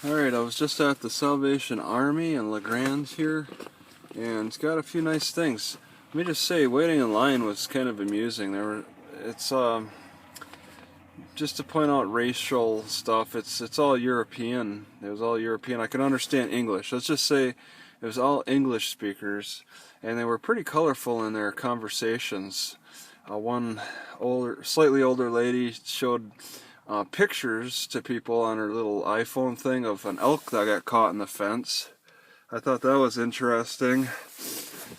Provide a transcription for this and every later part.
Alright, I was just at the Salvation Army in LaGrande here, and it's got a few nice things. Let me just say, waiting in line was kind of amusing. It's just to point out racial stuff. It's all European. It was all European. I can understand English. Let's just say it was all English speakers, and they were pretty colorful in their conversations. One slightly older lady showed pictures to people on her little iPhone thing of an elk that got caught in the fence. I thought that was interesting.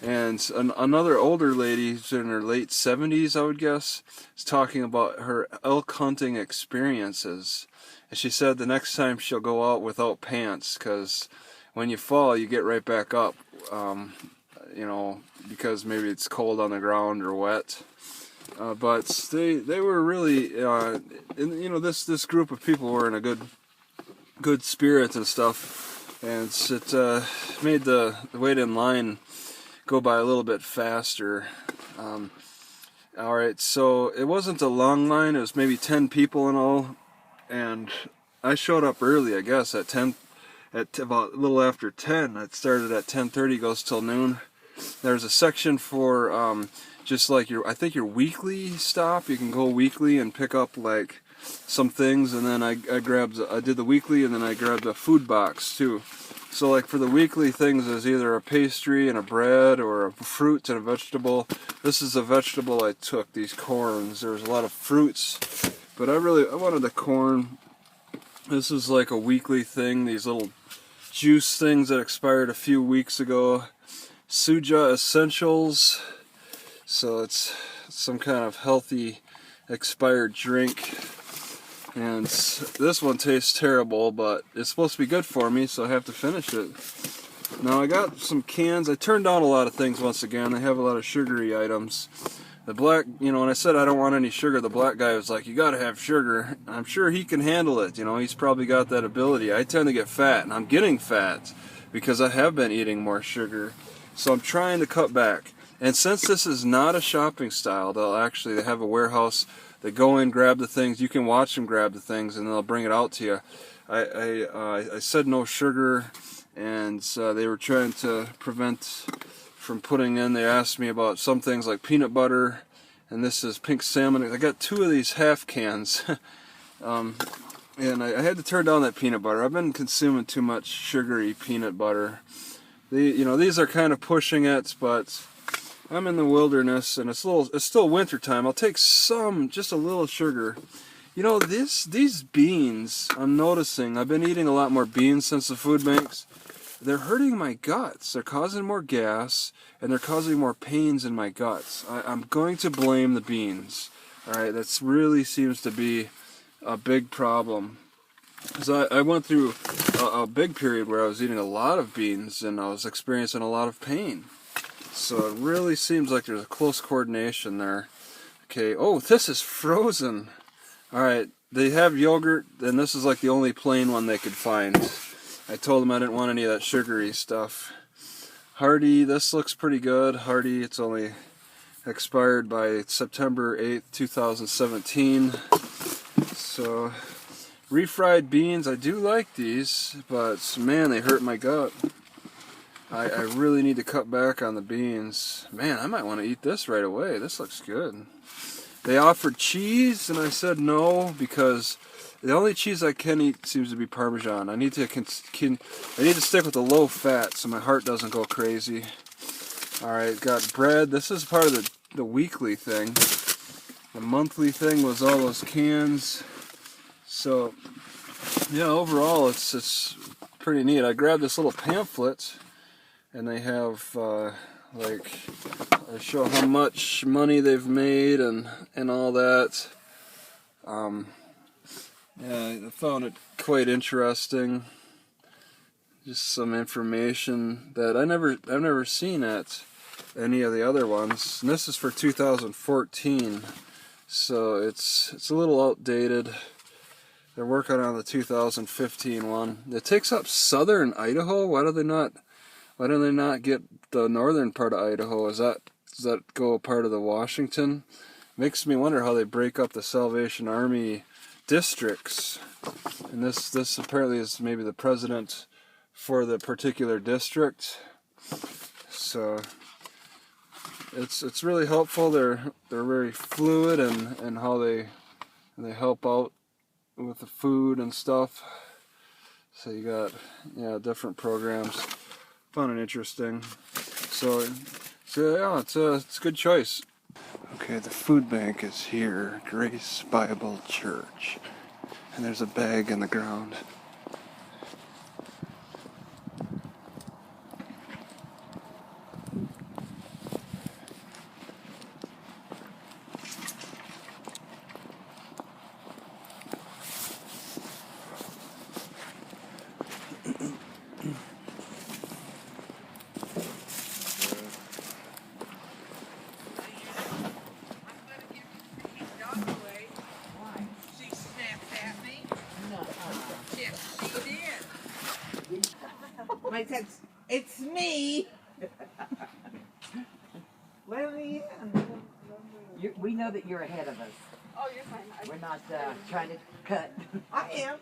And another older lady, who's in her late 70s, I would guess, is talking about her elk hunting experiences. And she said the next time she'll go out without pants, because when you fall, you get right back up, because maybe it's cold on the ground or wet. But they were really, this group of people were in a good spirit and stuff, and it made the wait in line go by a little bit faster. Alright, so it wasn't a long line. It was maybe 10 people in all, and I showed up early, I guess, at about a little after 10. It started at 10:30, goes till noon. There's a section for just like I think your weekly stop. You can go weekly and pick up like some things, and then I did the weekly, and then I grabbed a food box too. So like for the weekly things, there's either a pastry and a bread or a fruit and a vegetable. This is a vegetable I took, these corns. There's a lot of fruits, but I wanted the corn. This is like a weekly thing, these little juice things that expired a few weeks ago. Suja Essentials. So it's some kind of healthy expired drink. And this one tastes terrible, but it's supposed to be good for me, so I have to finish it. Now I got some cans. I turned down a lot of things once again. They have a lot of sugary items. The black, when I said I don't want any sugar, the black guy was like, you gotta have sugar. I'm sure he can handle it, he's probably got that ability. I tend to get fat, and I'm getting fat because I have been eating more sugar. So I'm trying to cut back. And since this is not a shopping style, they have a warehouse. They go in, grab the things. You can watch them grab the things, and they'll bring it out to you. I said no sugar, and they were trying to prevent from putting in. They asked me about some things like peanut butter, and this is pink salmon. I got 2 of these half cans, and I had to turn down that peanut butter. I've been consuming too much sugary peanut butter. These are kind of pushing it, but I'm in the wilderness, and it's still winter time. I'll take just a little sugar. These beans, I'm noticing, I've been eating a lot more beans since the food banks. They're hurting my guts. They're causing more gas, and they're causing more pains in my guts. I'm going to blame the beans. Alright, that really seems to be a big problem. Because I went through a big period where I was eating a lot of beans, and I was experiencing a lot of pain. So it really seems like there's a close coordination there. Okay, oh, this is frozen. Alright, they have yogurt, and this is like the only plain one they could find. I told them I didn't want any of that sugary stuff. Hardy, this looks pretty good. Hardy, it's only expired by September 8th, 2017. So, refried beans, I do like these, but man, they hurt my gut. I really need to cut back on the beans. Man, I might want to eat this right away. This looks good. They offered cheese, and I said no, because the only cheese I can eat seems to be Parmesan. I need to stick with the low fat so my heart doesn't go crazy. Alright, got bread. This is part of the weekly thing. The monthly thing was all those cans. So, yeah, overall it's pretty neat. I grabbed this little pamphlet, and they have they show how much money they've made and all that. Yeah, I found it quite interesting. Just some information that I've never seen at any of the other ones. And this is for 2014, so it's a little outdated. They're working on the 2015 one. It takes up southern Idaho. Why do they not get the northern part of Idaho? Does that go a part of the Washington? Makes me wonder how they break up the Salvation Army districts, and this apparently is maybe the president for the particular district. So it's really helpful. They're very fluid and how they help out with the food and stuff. So you got different programs. Found it interesting. So yeah, it's a good choice. Okay, the food bank is here, Grace Bible Church, and there's a bag in the ground. I said, it's me. Let me in. We know that you're ahead of us. Oh, you're fine. We're not trying to cut. I am.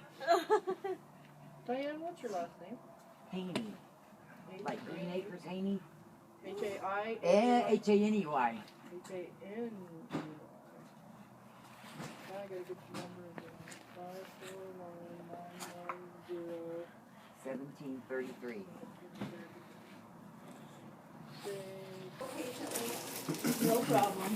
Diane, what's your last name? Haney. Like Green Acres Haney. H-A-I? H-A-N-E-Y. H-A-N-E-Y. Now I gotta get your number again. 549-910. 1733. No problem.